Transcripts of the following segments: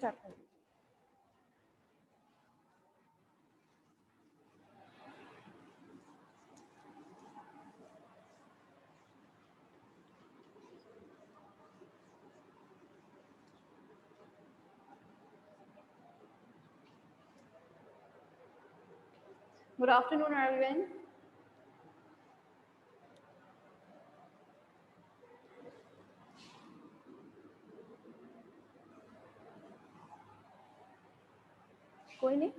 Start कर। Good afternoon, everyone. कोई नहीं?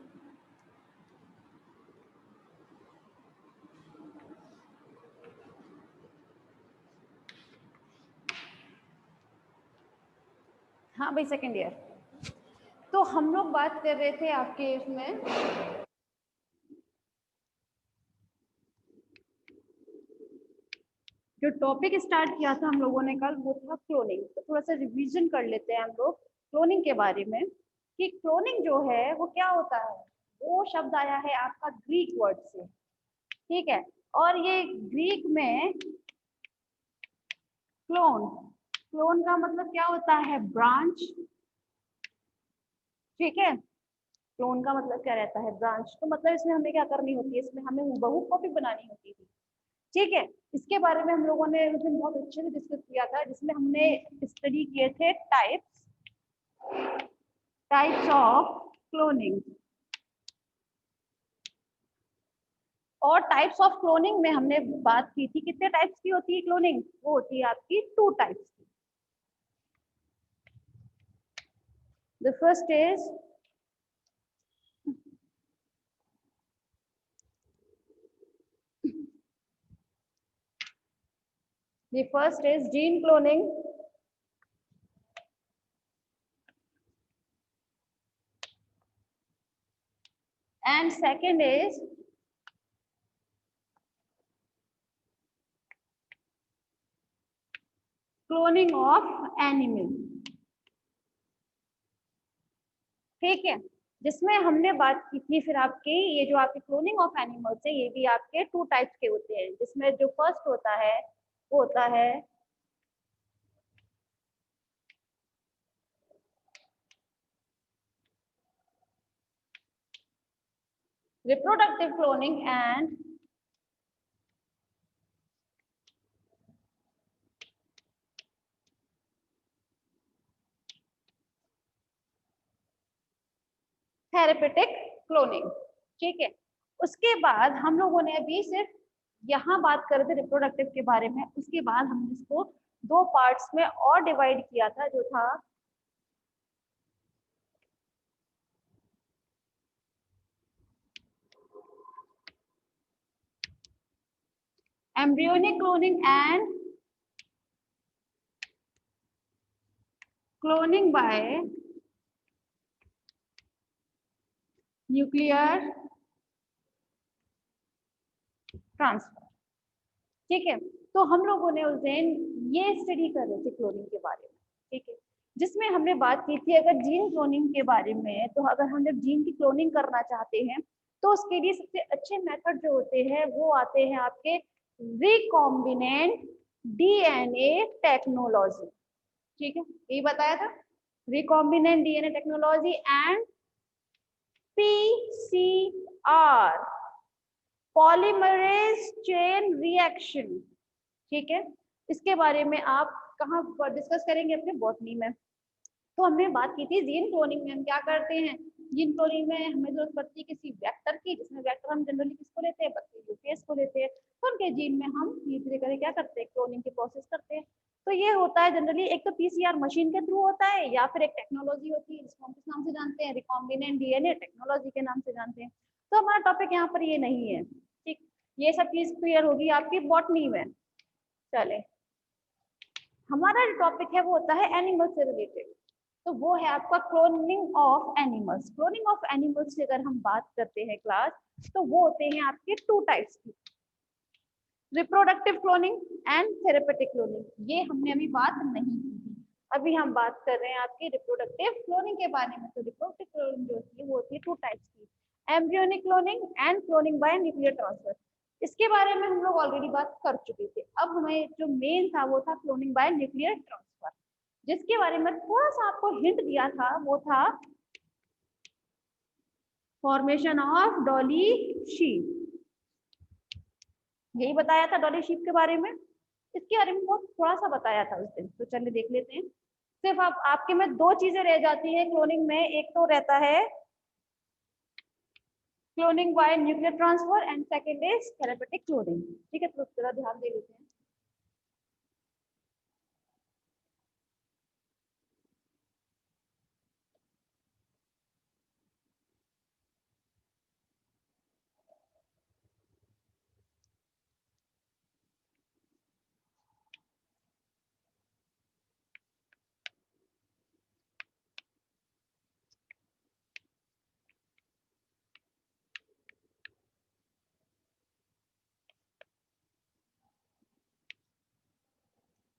हाँ भाई, सेकेंड ईयर। तो हम लोग बात कर रहे थे आपके इसमें जो टॉपिक स्टार्ट किया था हम लोगों ने कल, वो था क्लोनिंग। तो थोड़ा सा रिवीजन कर लेते हैं हम लोग क्लोनिंग के बारे में कि क्लोनिंग जो है वो क्या होता है। वो शब्द आया है आपका ग्रीक वर्ड से, ठीक है। और ये ग्रीक में क्लोन, क्लोन का मतलब क्या होता है? ब्रांच, ठीक है। क्लोन का मतलब क्या रहता है? ब्रांच। तो मतलब इसमें हमें क्या करनी होती है? इसमें हमें हूबहू कॉपी बनानी होती थी, ठीक है। इसके बारे में हम लोगों ने उस दिन बहुत अच्छे से डिस्कस किया था, जिसमें हमने स्टडी किए थे टाइप्स ऑफ क्लोनिंग। और टाइप्स ऑफ क्लोनिंग में हमने बात की थी कितने टाइप्स की होती है क्लोनिंग? वो होती है आपकी 2 टाइप्स की। The first is gene cloning, and second is cloning of animal, ठीक है। जिसमें हमने बात की थी फिर आपकी ये जो आपके क्लोनिंग ऑफ एनिमल्स है, ये भी आपके 2 टाइप्स के होते हैं। जिसमें जो फर्स्ट होता है वो होता है reproductive cloning and therapeutic cloning, ठीक है। उसके बाद हम लोगों ने अभी सिर्फ यहाँ बात कर रहे थे रिप्रोडक्टिव के बारे में। उसके बाद हमने इसको 2 पार्ट्स में और डिवाइड किया था, जो था embryonic cloning and cloning bye nuclear transfer, ठीक है। तो हम लोगों ने उस दिन ये स्टडी कर रहे थे क्लोनिंग के बारे में, ठीक है। जिसमें हमने बात की थी अगर जीन क्लोनिंग के बारे में, तो अगर हम जब जीन की क्लोनिंग करना चाहते हैं तो उसके लिए सबसे अच्छे मेथड जो होते हैं वो आते हैं आपके रिकॉम्बिनेंट डीएनए टेक्नोलॉजी, ठीक है। यही बताया था, recombinant DNA technology and PCR, polymerase chain reaction, ठीक है। इसके बारे में आप कहाँ पर डिस्कस करेंगे? अपने बॉटनी में। तो हमने बात की थी जीन क्लोनिंग में हम क्या करते हैं। जीन क्लोनिंग में हमें जरूरत पड़ती है किसी वेक्टर की, जिसमें वेक्टर हम जनरली किसको लेते हैं? बैक्टीरिया यूकेस को लेते हैं। तो उनके जीन में हम धीरे धीरे करके क्या करते हैं? क्लोनिंग की प्रोसेस करते हैं। तो ये होता है जनरली एक तो पीसीआर मशीन के थ्रू होता है, या फिर एक टेक्नोलॉजी होती है जिसको हम किस नाम से जानते हैं? रिकॉम्बिनेंट डीएनए टेक्नोलॉजी के नाम से जानते हैं। तो हमारा टॉपिक यहाँ पर ये नहीं है, ठीक। ये सब चीज क्लियर होगी आपकी बॉटनी में। चले, हमारा जो टॉपिक है वो होता है एनिमल से रिलेटेड। तो वो है आपका cloning of animals. Cloning of animals की अगर हम बात करते हैं क्लास, तो वो होते हैं आपके 2 टाइप्स की, reproductive cloning and therapeutic cloning. ये हमने अभी बात नहीं की थी। अभी हम बात कर रहे हैं आपकी रिप्रोडक्टिव क्लोनिंग के बारे में। तो रिप्रोडक्टिव क्लोनिंग जो होती है वो होती है 2 टाइप्स की, embryonic cloning and cloning bye nuclear transfer. इसके बारे में हम लोग ऑलरेडी बात कर चुके थे। अब हमें जो मेन था वो था क्लोनिंग बाय न्यूक्लियर ट्रांसफर। जिसके बारे में थोड़ा सा आपको हिंट दिया था वो था फॉर्मेशन ऑफ डॉली शीप, यही बताया था डॉली शीप के बारे में, इसके बारे में बहुत थोड़ा सा बताया था उस दिन। तो चलिए देख लेते हैं। सिर्फ आपके में दो चीजें रह जाती हैं क्लोनिंग में, एक तो रहता है cloning bye nuclear transfer and second is therapeutic cloning. ठीक है, तो जरा ध्यान दे लेते हैं।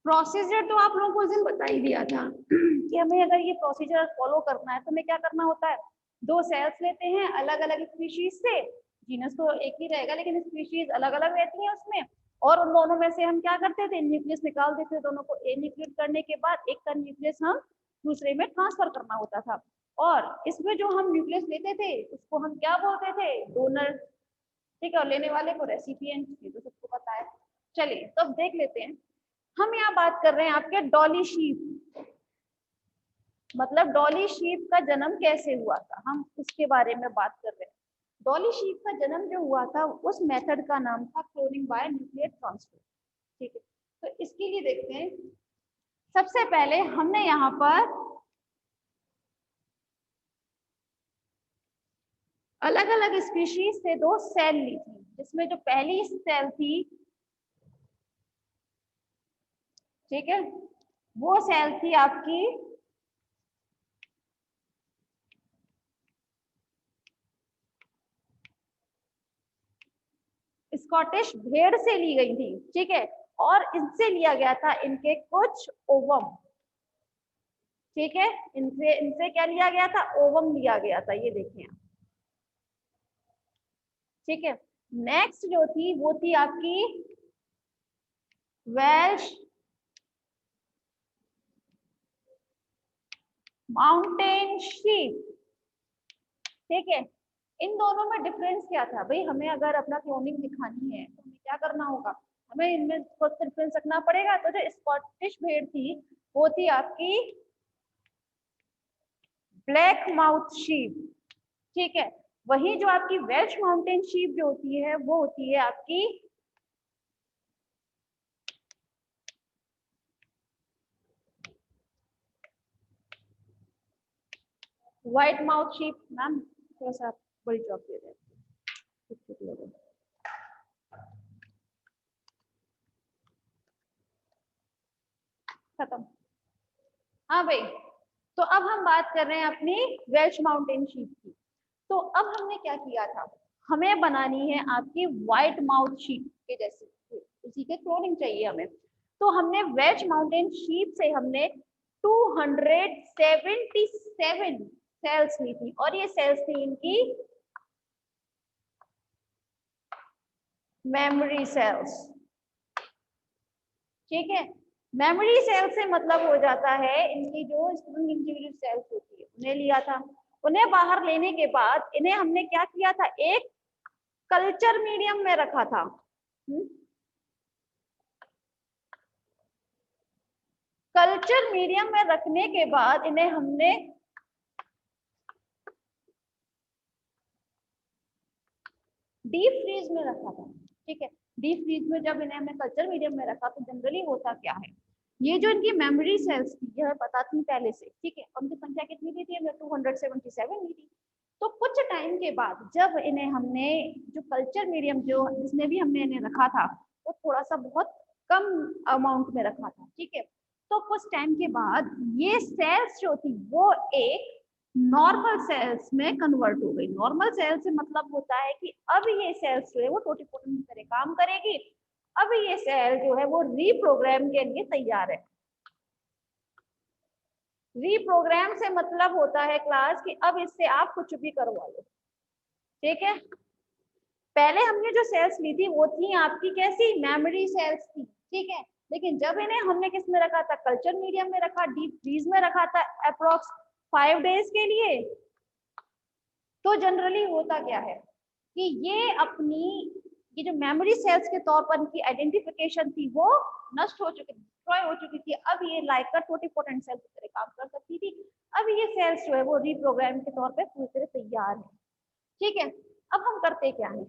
प्रोसीजर तो आप लोगों को उस दिन बता ही दिया था कि हमें अगर ये प्रोसीजर फॉलो करना है तो हमें क्या करना होता है, दो सेल्स लेते हैं अलग अलग स्पीशीज से, जीनस तो एक ही रहेगा लेकिन स्पीशीज अलग अलग रहती हैं उसमें, और उन दोनों में से हम क्या करते थे, न्यूक्लियस निकाल देते थे दोनों को, ए न्यूक्लियस करने के बाद एक का न्यूक्लियस हम दूसरे में ट्रांसफर करना होता था, और इसमें जो हम न्यूक्लियस लेते थे उसको हम क्या बोलते थे, डोनर। ठीक है, और लेने वाले को रेसिपिएंट, ये तो सबको पता है। चलिए तब देख लेते हैं। हम यहाँ बात कर रहे हैं आपके डॉली शीप, मतलब डॉली शीप का जन्म कैसे हुआ था, हम उसके बारे में बात कर रहे हैं। डॉली शीप का जन्म जो हुआ था उस मेथड का नाम था क्लोनिंग बाय न्यूक्लियर ट्रांसफर। ठीक है, तो इसके लिए देखते हैं। सबसे पहले हमने यहाँ पर अलग अलग स्पीशीज से दो सेल ली थी, जिसमें जो पहली सेल थी, ठीक है, वो सेल थी आपकी स्कॉटिश भेड़ से ली गई थी। ठीक है, और इनसे लिया गया था इनके कुछ ओवम। ठीक है, इनसे इनसे क्या लिया गया था, ओवम लिया गया था, ये देखिए। ठीक है, नेक्स्ट जो थी वो थी आपकी वेल्श माउंटेन शीप। ठीक है, इन दोनों में डिफरेंस क्या था भाई, हमें अगर अपना क्लोनिंग दिखानी है तो हमें क्या करना होगा, हमें इनमें कुछ डिफरेंस रखना पड़ेगा। तो जो स्कॉटिश भेड़ थी वो थी आपकी ब्लैक माउथ शीप। ठीक है, वही जो आपकी वेल्श माउंटेन शीप जो होती है वो होती है आपकी व्हाइट माउथ शीप। मैम थोड़ा सा बड़ी जॉब दे रहे हैं, खत्म। हाँ भाई, तो अब हम बात कर रहे हैं अपनी वेल्श माउंटेन शीप की। तो अब हमने क्या किया था, हमें बनानी है आपकी व्हाइट माउथ शीप के जैसी, उसी के क्लोनिंग चाहिए हमें। तो हमने वेल्श माउंटेन शीप से हमने 277 सेल्स ली थी, और ये सेल्स थी इनकी मेमोरी सेल्स। ठीक है, मेमोरी सेल से मतलब हो जाता है इनकी जो स्प्रिंग इंटीग्रल सेल्स होती है उन्हें लिया था। उन्हें बाहर लेने के बाद इन्हें हमने क्या किया था, एक कल्चर मीडियम में रखा था। कल्चर मीडियम में रखने के बाद इन्हें हमने डीप फ्रीज में रखा था। ठीक है, डीप फ्रीज में जब इन्हें हमने कल्चर मीडियम में रखा तो जनरली होता क्या है, ये जो इनकी मेमोरी सेल्स थी यह पता थी पहले से। ठीक है, उनकी संख्या कितनी दी थी, 277 दी थी। तो कुछ टाइम के बाद जब इन्हें हमने जो कल्चर मीडियम जो जिसमें भी हमने इन्हें रखा था वो थोड़ा सा बहुत कम अमाउंट में रखा था। ठीक है, तो कुछ टाइम के बाद ये सेल्स जो थी वो एक नॉर्मल सेल्स में कन्वर्ट हो गई। नॉर्मल सेल से मतलब होता है कि अब ये सेल्स जो है वो टोटिपोटेंट की तरह काम करेगी, अब ये सेल जो है वो रीप्रोग्राम के लिए तैयार है। रीप्रोग्राम से मतलब होता है क्लास कि अब इससे आप कुछ भी करवा लो। ठीक है, पहले हमने जो सेल्स ली थी वो थी आपकी कैसी, मेमोरी सेल्स थी। ठीक है, लेकिन जब इन्हें हमने किस में रखा था, कल्चर मीडियम में रखा, डीप फ्रीज में रखा था अप्रोक्स 5 डेज के लिए, तो जनरली होता क्या है कि ये अपनी ये जो मेमोरी सेल्स के तौर पर इनकी आइडेंटिफिकेशन थी वो नष्ट हो चुकी, डिस्ट्रॉय हो चुकी थी। अब ये लाइक टोटिपोटेंट सेल की तरह काम कर सकती थी। अब ये सेल्स जो है वो रीप्रोग्राम के तौर पे पूरी तरह तैयार है। ठीक है, अब हम करते क्या है,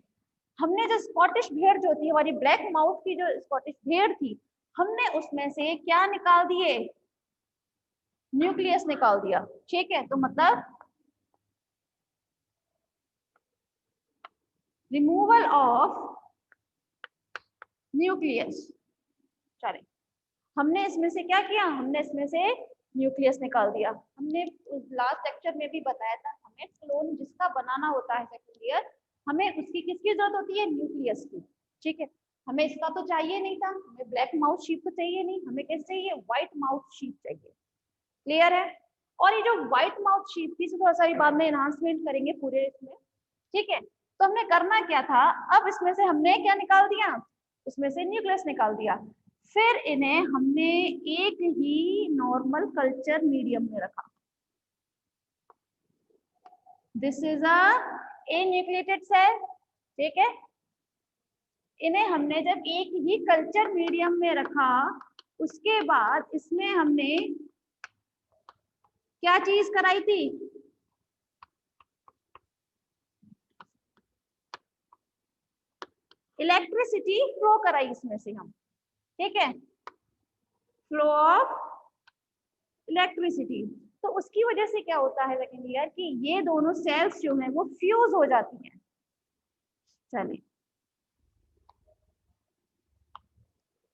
हमने जो स्कॉटिश भेड़ जो थी, हमारी ब्लैक माउथ की जो स्कॉटिश भेड़ थी, हमने उसमें से क्या निकाल दिए, न्यूक्लियस निकाल दिया। ठीक है, तो मतलब रिमूवल ऑफ न्यूक्लियस। चले, हमने इसमें से क्या किया, हमने इसमें से न्यूक्लियस निकाल दिया। हमने लास्ट लेक्चर में भी बताया था, हमें क्लोन जिसका बनाना होता है सेकंड ईयर, हमें उसकी किसकी जरूरत होती है, न्यूक्लियस की। ठीक है, हमें इसका तो चाहिए नहीं था, हमें ब्लैक माउथ शीप तो चाहिए नहीं, हमें कैसे चाहिए, व्हाइट माउथ शीप चाहिए। क्लियर है। और ये जो व्हाइट माउथ शीप थी, थोड़ा सा बाद में एनहांसमेंट करेंगे पूरे इसमें। ठीक है, तो हमने करना क्या था, अब इसमें से हमने क्या निकाल दिया, इसमें से न्यूक्लियस निकाल दिया। फिर इन्हें हमने एक ही नॉर्मल कल्चर मीडियम में रखा। This is a nucleated cell. ठीक है, इन्हें हमने जब एक ही कल्चर मीडियम में रखा, उसके बाद इसमें हमने क्या चीज कराई थी, इलेक्ट्रिसिटी फ्लो कराई इसमें से हम। ठीक है, फ्लो ऑफ इलेक्ट्रिसिटी। तो उसकी वजह से क्या होता है सेकंड ईयर कि ये दोनों सेल्स जो हैं वो फ्यूज हो जाती हैं। चलिए,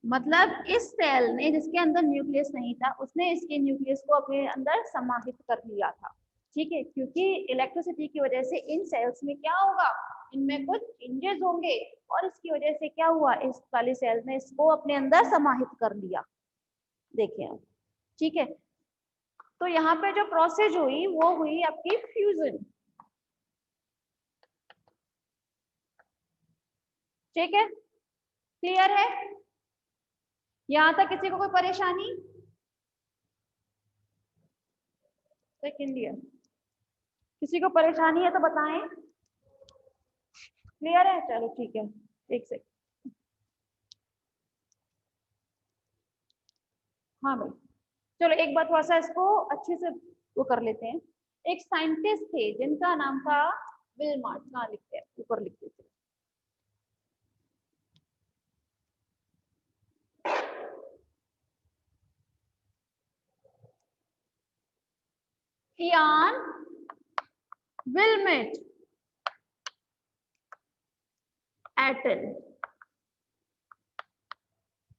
मतलब इस सेल ने जिसके अंदर न्यूक्लियस नहीं था, उसने इसके न्यूक्लियस को अपने अंदर समाहित कर लिया था। ठीक है, क्योंकि इलेक्ट्रिसिटी की वजह से इन सेल्स में क्या होगा, इनमें कुछ चेंजेस होंगे, और इसकी वजह से क्या हुआ, इस वाली सेल ने इसको अपने अंदर समाहित कर लिया। देखिए, ठीक है, तो यहाँ पे जो प्रोसेस हुई वो हुई आपकी फ्यूजन। ठीक है, क्लियर है, यहाँ तक किसी को कोई परेशानी, सेकंड ईयर किसी को परेशानी है तो बताएं। क्लियर है, चलो ठीक है, एक सेकंड। हाँ भाई, चलो एक बार थोड़ा सा इसको अच्छे से वो कर लेते हैं। एक साइंटिस्ट थे जिनका नाम था विलमार्ट, कहाँ लिखते हैं, ऊपर लिखते थे, इयान विलमेट एटल।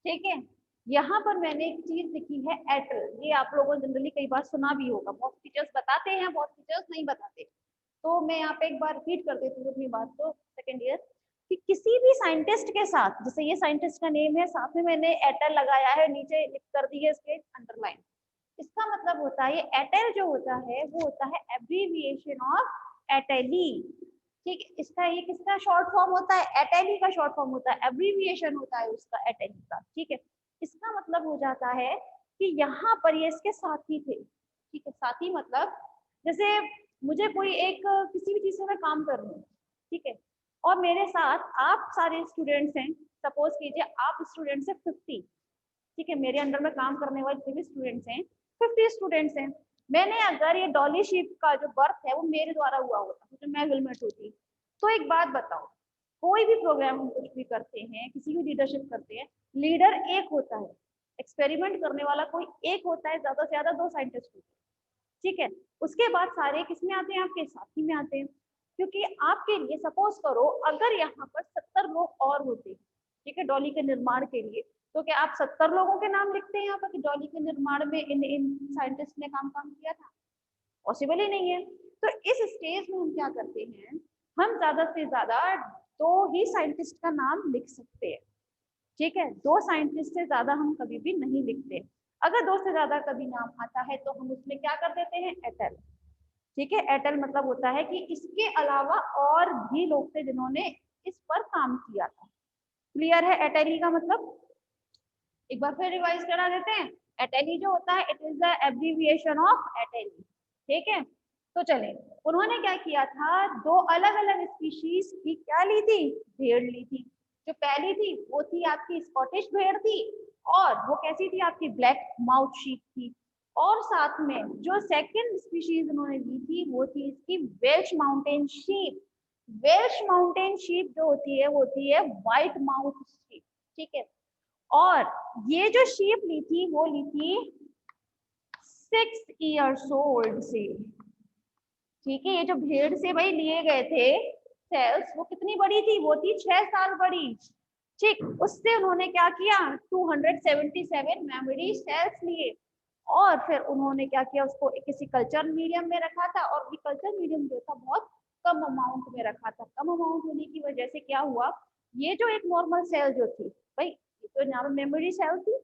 ठीक है, यहाँ पर मैंने एक चीज लिखी है एटल, ये आप लोगों ने जनरली कई बार सुना भी होगा, बहुत टीचर्स बताते हैं, बहुत टीचर्स नहीं बताते। तो मैं यहाँ पे एक बार रिपीट कर देती हूँ अपनी बात को सेकंड ईयर, कि किसी भी साइंटिस्ट के साथ, जैसे ये साइंटिस्ट का नेम है, साथ में मैंने एटल लगाया है, नीचे लिख कर दी है इसके अंडरलाइन। इसका मतलब होता है, ये एटल जो होता है वो होता है एब्रीविएशन ऑफ एटेली। ठीक है, इसका ये किसका शॉर्ट फॉर्म होता है, एटेली का शॉर्ट फॉर्म होता है, एब्रीविएशन होता है उसका एटेली का। ठीक है, इसका मतलब हो जाता है कि यहाँ पर ये इसके साथी थे। ठीक है, साथी मतलब जैसे मुझे कोई एक किसी भी चीज से मैं काम कर रही हूँ, ठीक है, और मेरे साथ आप सारे स्टूडेंट्स हैं, सपोज कीजिए आप स्टूडेंट्स हैं 50। ठीक है, मेरे अंडर में काम करने वाले जितने भी स्टूडेंट्स हैं 50 स्टूडेंट्स हैं। मैंने अगर ये डॉली शिप का जो बर्थ है वो मेरे द्वारा हुआ होता, तो मैं विलमेट होती। तो एक बात बताओ, कोई भी प्रोग्राम हम कुछ भी करते हैं, किसी भी लीडरशिप करते हैं, लीडर एक होता है, एक्सपेरिमेंट करने वाला कोई एक होता है, ज्यादा से ज्यादा 2 साइंटिस्ट होते हैं। ठीक है, उसके बाद सारे किस में आते हैं, आपके साथी में आते हैं। क्योंकि आपके लिए सपोज करो अगर यहाँ पर 70 लोग और होते, ठीक है, डॉली के निर्माण के लिए, तो क्या आप 70 लोगों के नाम लिखते हैं यहाँ पर कि डॉली के निर्माण में इन इन साइंटिस्ट ने काम किया था? पॉसिबल ही नहीं है। तो इस स्टेज में हम क्या करते हैं, हम ज्यादा से ज्यादा 2 ही साइंटिस्ट का नाम लिख सकते हैं। ठीक है, 2 साइंटिस्ट से ज्यादा हम कभी भी नहीं लिखते। अगर 2 से ज्यादा कभी नाम आता है तो हम उसमें क्या कर देते हैं, एटल। ठीक है, एटल मतलब होता है कि इसके अलावा और भी लोग थे जिन्होंने इस पर काम किया था। क्लियर है एटली का मतलब? एक बार फिर रिवाइज करा देते हैं। एटेली जो होता है it is the abbreviation of et al, ठीक है। तो चले, उन्होंने क्या किया था, दो अलग अलग स्पीशीज की क्या ली थी, भेड़ ली थी। जो पहली थी वो थी आपकी स्कॉटिश भेड़ थी, और वो कैसी थी आपकी ब्लैक माउथ शीप थी। और साथ में जो सेकंड स्पीशीज उन्होंने ली थी वो थी इसकी Welsh mountain sheep. Welsh mountain sheep जो होती है व्हाइट माउथ शीप, ठीक है। और ये जो शीप ली थी वो ली थी 6 years old से, ठीक है। ये जो भेड़ से भाई लिए गए थे सेल्स, वो कितनी बड़ी थी, वो थी 6 साल बड़ी, ठीक। उससे उन्होंने क्या किया, 277 मेमोरी सेल्स लिए, और फिर उन्होंने क्या किया, उसको किसी कल्चर मीडियम में रखा था। और ये कल्चर मीडियम जो था बहुत कम अमाउंट में रखा था। कम अमाउंट होने की वजह से क्या हुआ, ये जो एक नॉर्मल सेल जो थी भाई, ये तो यहाँ पे मेमोरी सेल थी,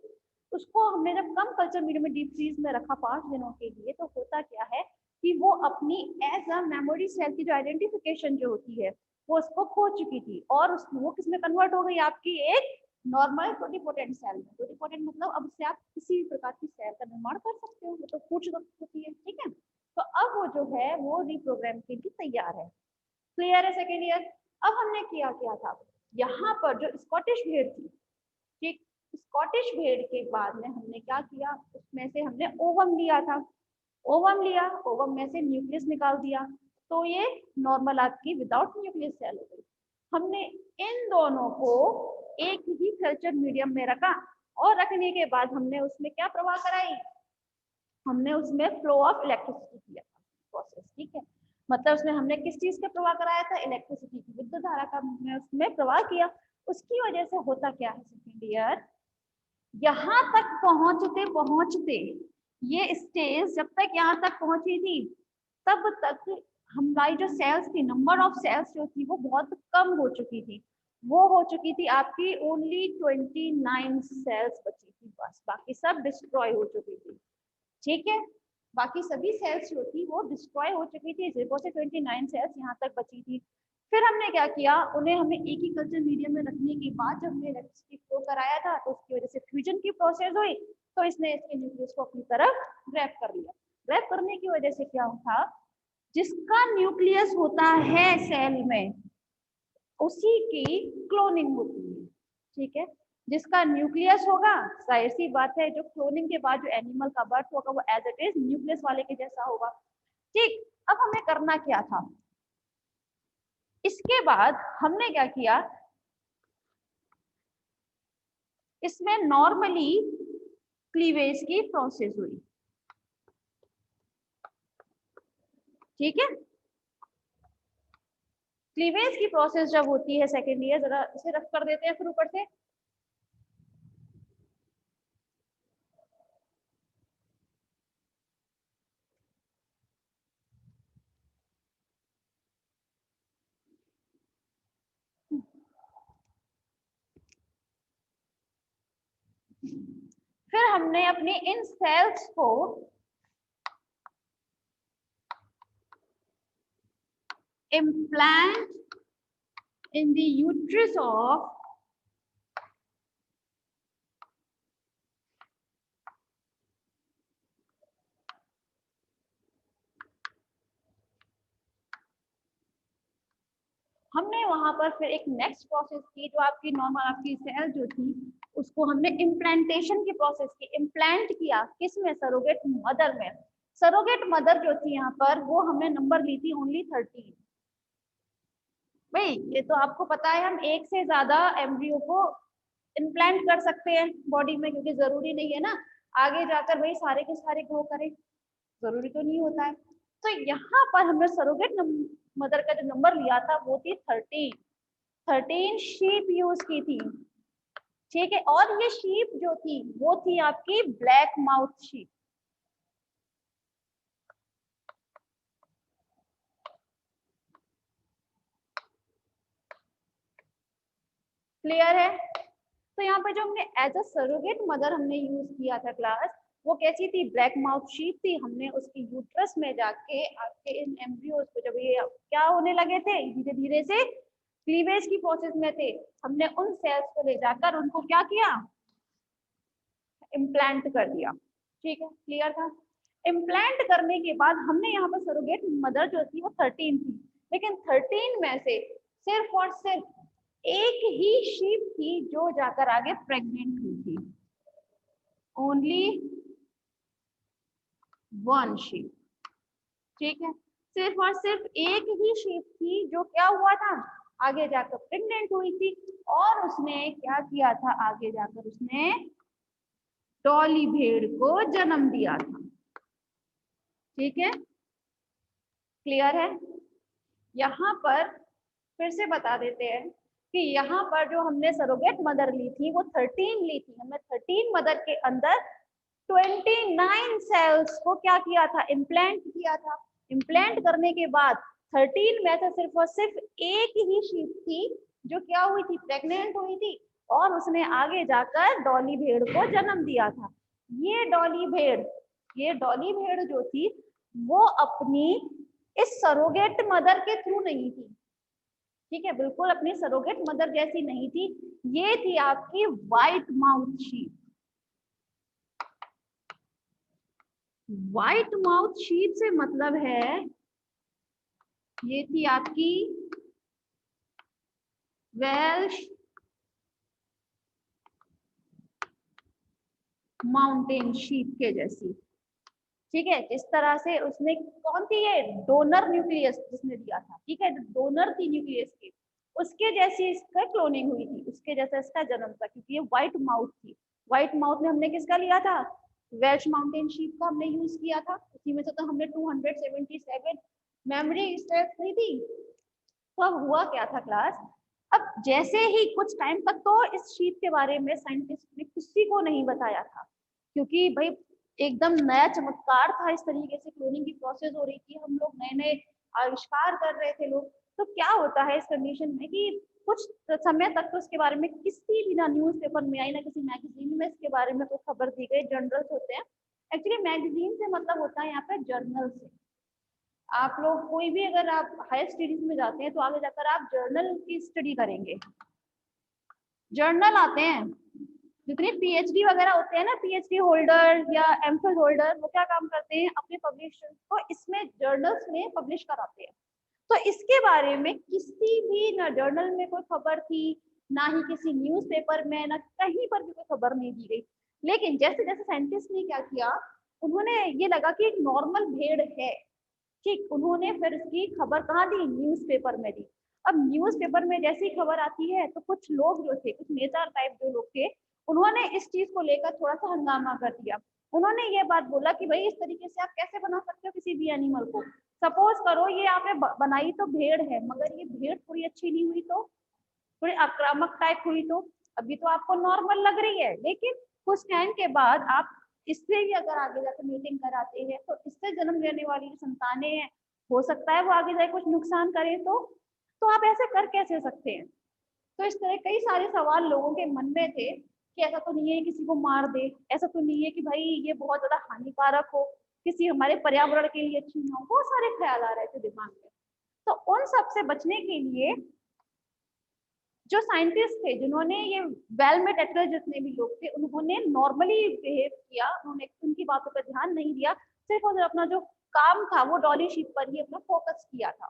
उसको हमने जब कम कल्चर मीडियम में डीप फ्रीज में रखा 5 दिनों के लिए, तो होता क्या है कि वो अपनी एज अ मेमोरी सेल की जो आइडेंटिफिकेशन जो होती है वो उसको खो चुकी थी, और वो किसमें कन्वर्ट हो गई, आपकी एक नॉर्मल टोटिपोटेंट सेल में। टोटिपोटेंट मतलब अब उससे आप किसी भी प्रकार की सेल का निर्माण कर सकते हो, वो तो कुछ होती है, ठीक है। तो अब वो जो है वो रिप्रोग्राम के लिए तैयार है। क्लियर है सेकेंड ईयर। अब हमने किया क्या था, यहाँ पर जो स्कॉटिश भेड़ थी, ठीक, स्कॉटिश भेड़ के बाद में हमने क्या किया, उसमें से हमने ओवम लिया था। ओवम लिया, ओवम में से न्यूक्लियस निकाल दिया, तो ये नॉर्मल आपकी विदाउट न्यूक्लियस सेल हो गई। हमने इन दोनों को एक ही कल्चर मीडियम में रखा, और रखने के बाद हमने उसमें क्या प्रवाह कराई, हमने उसमें फ्लो ऑफ इलेक्ट्रिसिटी किया प्रोसेस, ठीक है। मतलब उसमें हमने किस चीज का प्रवाह कराया था, इलेक्ट्रिसिटी की विद्युत धारा का हमने उसमें प्रवाह किया। उसकी वजह से होता क्या है सेकेंड ईयर, यहाँ तक पहुंचते पहुंचते ये स्टेज जब तक यहाँ तक पहुंची थी, तब तक हमारी जो सेल्स थी, नंबर ऑफ सेल्स जो थी वो बहुत कम हो चुकी थी। वो हो चुकी थी आपकी ओनली 29 सेल्स बची थी बस, बाकी सब डिस्ट्रॉय हो चुकी थी, ठीक है। बाकी सभी सेल्स जो थी वो डिस्ट्रॉय हो चुकी थी, 0 से 29 सेल्स यहाँ तक बची थी। फिर हमने क्या किया, उन्हें हमें एक ही कल्चर मीडियम में रखने के बाद जब हमने इलेक्ट्रिसिटी फ्लो कराया था, तो उसकी वजह से फ्यूजन की प्रोसेस हुई, तो इसने इसके न्यूक्लियस को अपनी तरफ ग्रैब कर लिया। ग्रैब करने की वजह से क्या था, जिसका न्यूक्लियस होता है सेल में उसी की क्लोनिंग होती है, ठीक है। जिसका न्यूक्लियस होगा, जाहिर सी बात है जो क्लोनिंग के बाद जो एनिमल का बर्थ होगा वो एज इट इज न्यूक्लियस वाले के जैसा होगा, ठीक। अब हमें करना क्या था, इसके बाद हमने क्या किया, इसमें नॉर्मली क्लीवेज की प्रोसेस हुई, ठीक है। क्लीवेज की प्रोसेस जब होती है सेकेंड ईयर, जरा इसे रफ कर देते हैं फिर ऊपर से। फिर हमने अपने इन सेल्स को implant in the uterus of हमने वहां पर फिर एक नेक्स्ट प्रोसेस की, जो आपकी नॉर्मल आपकी सेल जो थी उसको हमने इम्प्लांटेशन की प्रोसेस की, इम्प्लांट किया किसमें, सरोगेट मदर में। सरोगेट मदर जो थी यहाँ पर वो हमने नंबर ली थी ओनली 13। भाई ये तो आपको पता है हम एक से ज्यादा एम्ब्रियो को इम्प्लांट कर सकते हैं बॉडी में, क्योंकि जरूरी नहीं है ना आगे जाकर वही सारे के सारे ग्रो करें, जरूरी तो नहीं होता है। तो यहाँ पर हमने सरोगेट मदर का जो नंबर लिया था वो थी 13। 13 शीप यूज की थी, ठीक है। और ये शीप जो थी वो थी आपकी ब्लैक माउथ शीप, क्लियर है। तो यहाँ पे जो हमने एज अ सरोगेट मदर हमने यूज किया था क्लास, वो कैसी थी, ब्लैक माउथ शीप थी। हमने उसकी यूट्रस में जाके आपके इन एम्ब्रियोज को जब ये क्या होने लगे थे, धीरे धीरे से क्लीवेज की प्रोसेस में थे, हमने उन सेल्स को ले जाकर उनको क्या किया, इम्प्लांट कर दिया। ठीक है, क्लियर था। इम्प्लांट करने के बाद हमने यहाँ पर सरोगेट मदर जो थी वो 13 थी, लेकिन 13 में से सिर्फ और सिर्फ एक ही शीप थी जो जाकर आगे प्रेग्नेंट हुई थी। Only one sheep. ठीक है, सिर्फ और सिर्फ एक ही शीप थी जो क्या हुआ था, आगे जाकर प्रेग्नेंट हुई थी। और उसने क्या किया था, आगे जाकर उसने डॉली भेड़ को जन्म दिया था। ठीक है, क्लियर है। यहाँ पर फिर से बता देते हैं कि यहाँ पर जो हमने सरोगेट मदर ली थी वो 13 ली थी। हमने 13 मदर के अंदर 29 सेल्स को क्या किया था, इम्प्लांट किया था। इम्प्लांट करने के बाद 13 में से सिर्फ और सिर्फ एक ही शीप थी जो क्या हुई थी, प्रेग्नेंट हुई थी, और उसने आगे जाकर डॉली भेड़ को जन्म दिया था। ये डॉली भेड़ जो थी वो अपनी इस सरोगेट मदर के थ्रू नहीं थी। ठीक है, बिल्कुल अपनी सरोगेट मदर जैसी नहीं थी। ये थी आपकी white mouth sheep. White mouth sheep से मतलब है ये थी आपकी वेल्श माउंटेन शीप के जैसी। ठीक है, जिस तरह से उसने, कौन थी ये, डोनर न्यूक्लियस जिसने दिया था। ठीक है, डोनर थी न्यूक्लियस की, उसके जैसी इसका क्लोनिंग हुई थी, उसके जैसा इसका जन्म था, क्योंकि ये व्हाइट माउथ थी। व्हाइट माउथ में हमने किसका लिया था, वेल्श माउंटेन शीप का हमने यूज किया था। उसी में से तो हमने 277 मेमोरी स्टेप्स ली थी। तो अब हुआ क्या था क्लास, अब जैसे ही कुछ टाइम तक तो इस शीप के बारे में साइंटिस्ट ने किसी को नहीं बताया था, क्योंकि भाई एकदम नया चमत्कार था, इस तरीके से क्लोनिंग की प्रोसेस हो रही थी, हम लोग नए नए आविष्कार कर रहे थे लोग। तो क्या होता है इस कंडीशन में कि कुछ समय तक तो इसके बारे में किसी भी ना न्यूज़पेपर में आई, ना किसी मैगजीन में इसके बारे में कोई खबर दी गई। जर्नल्स होते हैं, एक्चुअली मैगजीन से मतलब होता है यहाँ पे जर्नल से। आप लोग कोई भी अगर आप हायर स्टडीज में जाते हैं तो आगे जाकर आप जर्नल की स्टडी करेंगे। जर्नल आते हैं, जितने पीएचडी वगैरह होते हैं ना, पीएचडी होल्डर या एमफिल होल्डर, वो क्या काम करते हैं, अपने पब्लिशर्स को इसमें जर्नल्स में पब्लिश कराते हैं। तो इसके बारे में किसी भी ना जर्नल में कोई खबर थी, ना ही किसी न्यूज़पेपर में, ना कहीं पर भी कोई खबर नहीं दी गई। लेकिन जैसे जैसे साइंटिस्ट ने क्या किया, उन्होंने ये लगा कि एक नॉर्मल भेड़ है। ठीक, उन्होंने फिर इसकी खबर कहाँ दी, न्यूज़पेपर में दी। अब न्यूज़पेपर में जैसी खबर आती है तो कुछ लोग जो थे, कुछ नेता टाइप जो लोग थे, उन्होंने इस चीज को लेकर थोड़ा सा हंगामा कर दिया। उन्होंने ये बात बोला कि भाई इस तरीके से आप कैसे बना सकते हो किसी भी एनिमल को। सपोज करो ये आपने बनाई तो भेड़ है, मगर ये भेड़ थोड़ी अच्छी नहीं हुई तो, थोड़ी आक्रामक टाइप हुई तो, अभी तो आपको नॉर्मल लग रही है, लेकिन कुछ टाइम के बाद आप इससे भी अगर आगे जाकर मीटिंग कराते हैं तो इससे जन्म लेने वाली जो संतानें हैं, हो सकता है वो आगे जाके कुछ नुकसान करे। तो आप ऐसे कर कैसे सकते हैं। तो इस तरह कई सारे सवाल लोगों के मन में थे कि ऐसा तो नहीं है किसी को मार दे, ऐसा तो नहीं है कि भाई ये बहुत ज्यादा हानिकारक हो, किसी हमारे पर्यावरण के लिए अच्छी ना हो, बहुत सारे ख्याल आ रहे थे दिमाग में। तो उन सब से बचने के लिए जो साइंटिस्ट थे, जिन्होंने ये वेल में टेट्रल, जितने भी लोग थे, उन्होंने नॉर्मली बिहेव किया, उन्होंने उनकी बातों पर ध्यान नहीं दिया, सिर्फ और सिर्फ अपना जो काम था वो डॉली शीप पर ही अपना फोकस किया था।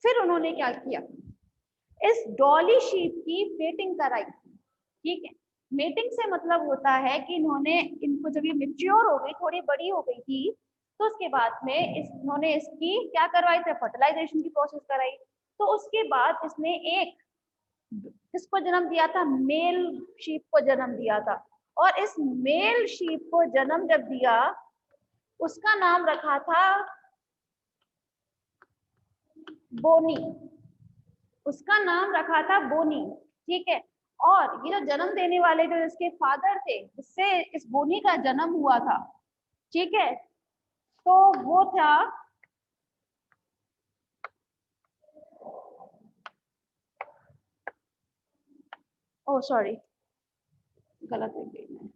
फिर उन्होंने क्या किया, इस डॉली शीप की मेटिंग कराई। ठीक है, मेटिंग से मतलब होता है कि इन्होंने इनको, जब ये मेच्योर हो गई, थोड़ी बड़ी हो गई थी, तो उसके बाद में इन्होंने इसकी क्या करवाई थी, फर्टिलाइजेशन की प्रोसेस कराई। तो उसके बाद इसने एक किसको जन्म दिया था, मेल शीप को जन्म दिया था। और इस मेल शीप को जन्म जब दिया, उसका नाम रखा था बोनी। उसका नाम रखा था बोनी। ठीक है, और ये जो जन्म देने वाले जो इसके फादर थे, जिससे इस बोनी का जन्म हुआ था, ठीक है, तो वो था ओ सॉरी, गलत लिख गई मैं।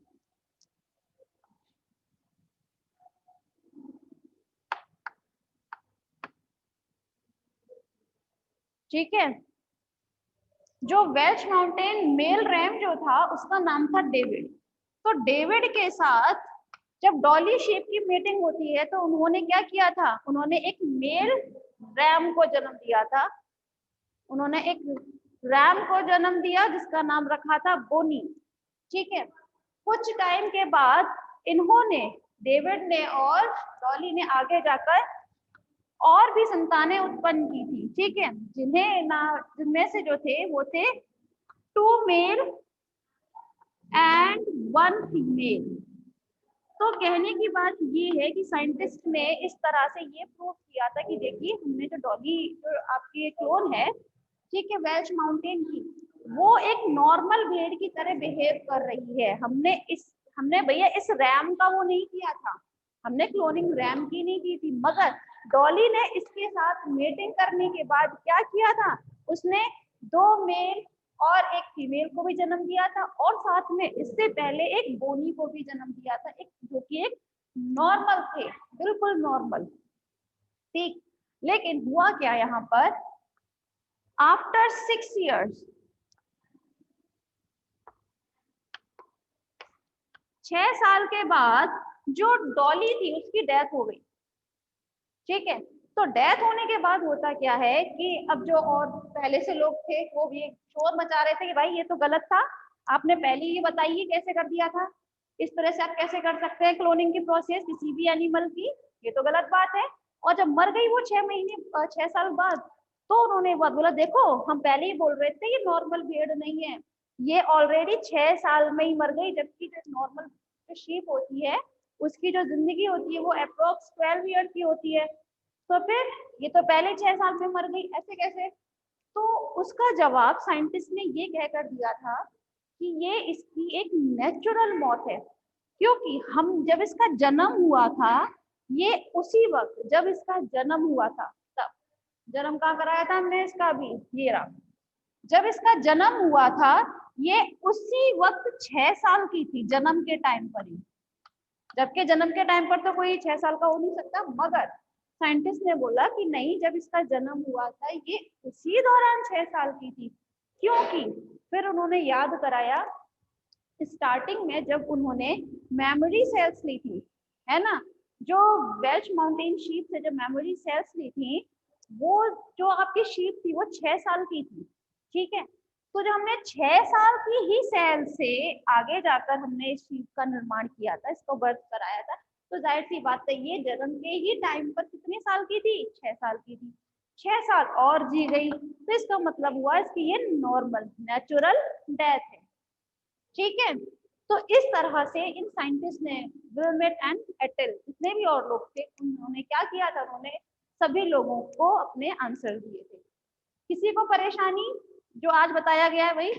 ठीक है, जो वेल्श माउंटेन मेल रैम जो था उसका नाम था डेविड। तो डेविड के साथ जब डॉली शीप की मीटिंग होती है तो उन्होंने क्या किया था, उन्होंने एक मेल रैम को जन्म दिया था, उन्होंने एक रैम को जन्म दिया जिसका नाम रखा था बोनी। ठीक है, कुछ टाइम के बाद इन्होंने, डेविड ने और डॉली ने आगे जाकर और भी संतानें उत्पन्न की थी। ठीक है, जिनमें से जो थे वो थे 2 मेल एंड 1 फीमेल। तो कहने की बात ये है कि साइंटिस्ट ने इस तरह से ये प्रूव किया था कि देखिए हमने जो डॉली जो आपकी क्लोन है, ठीक है, वेल्श माउंटेन की, वो एक नॉर्मल भेड़ की तरह बिहेव कर रही है। हमने भैया इस रैम का वो नहीं किया था, हमने क्लोनिंग रैम की नहीं की थी, मगर डॉली ने इसके साथ मेटिंग करने के बाद क्या किया था, उसने 2 मेल और एक फीमेल को भी जन्म दिया था, और साथ में इससे पहले एक बोनी को भी जन्म दिया था, एक जो कि एक नॉर्मल थे, बिल्कुल नॉर्मल। ठीक, लेकिन हुआ क्या यहाँ पर, आफ्टर 6 years, 6 साल के बाद जो डॉली थी उसकी डेथ हो गई। ठीक है, तो डेथ होने के बाद होता क्या है कि अब जो और पहले से लोग थे वो भी शोर मचा रहे थे कि भाई ये तो गलत था, आपने पहले ही बताइए कैसे कर दिया था, इस तरह से आप कैसे कर सकते हैं क्लोनिंग की प्रोसेस किसी भी एनिमल की, ये तो गलत बात है। और जब मर गई वो 6 साल बाद, तो उन्होंने बात बोला, देखो हम पहले ही बोल रहे थे ये नॉर्मल भेड़ नहीं है, ये ऑलरेडी 6 साल में ही मर गई, जबकि जो नॉर्मल जो शीप होती है उसकी जो जिंदगी होती है वो अप्रोक्स 12 ईयर की होती है, तो फिर ये तो पहले 6 साल में मर गई, ऐसे कैसे। तो उसका जवाब साइंटिस्ट ने ये कहकर दिया था कि ये इसकी एक नेचुरल मौत है, क्योंकि हम जब इसका जन्म हुआ था, ये उसी वक्त जब इसका जन्म हुआ था, तब जन्म कहाँ कराया था हमने इसका, भी ये रहा, जब इसका जन्म हुआ था ये उसी वक्त 6 साल की थी, जन्म के टाइम पर ही, जबकि जन्म के टाइम पर तो कोई 6 साल का हो नहीं सकता, मगर साइंटिस्ट ने बोला कि नहीं, जब इसका जन्म हुआ था ये उसी दौरान 6 साल की थी, क्योंकि फिर उन्होंने याद कराया स्टार्टिंग में जब उन्होंने मेमोरी सेल्स ली थी, है ना, जो वेल्श माउंटेन शीप से जब मेमोरी सेल्स ली थी, वो जो आपकी शीप थी वो 6 साल की थी। ठीक है, तो जब हमने 6 साल की ही सेल से आगे जाकर हमने इस शीप का निर्माण किया था, इसको बर्थ कराया था, तो जाहिर सी बात है ये जन्म के ही टाइम पर कितने साल की थी, 6 साल की थी, 6 साल और जी गई, तो इसका मतलब हुआ इसकी ये नॉर्मल नेचुरल डेथ है। ठीक है, तो इस तरह से इन साइंटिस्ट ने, विल्मेट एंड एटेल, जितने भी और लोग थे, उन्होंने क्या किया था, उन्होंने सभी लोगों को अपने आंसर दिए थे। किसी को परेशानी, जो आज बताया गया है वही,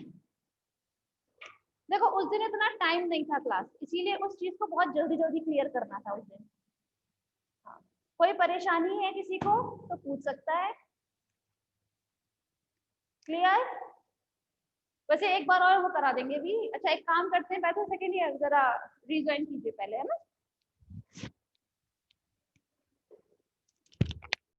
देखो उस दिन इतना टाइम नहीं था क्लास, इसीलिए उस चीज को बहुत जल्दी जल्दी क्लियर करना था उस दिन। हाँ, कोई परेशानी है किसी को तो पूछ सकता है। क्लियर, वैसे एक बार और वो करा देंगे भी। अच्छा एक काम करते हैं, बैठो सेकेंड ईयर, जरा रिज्वाइन कीजिए पहले, है ना।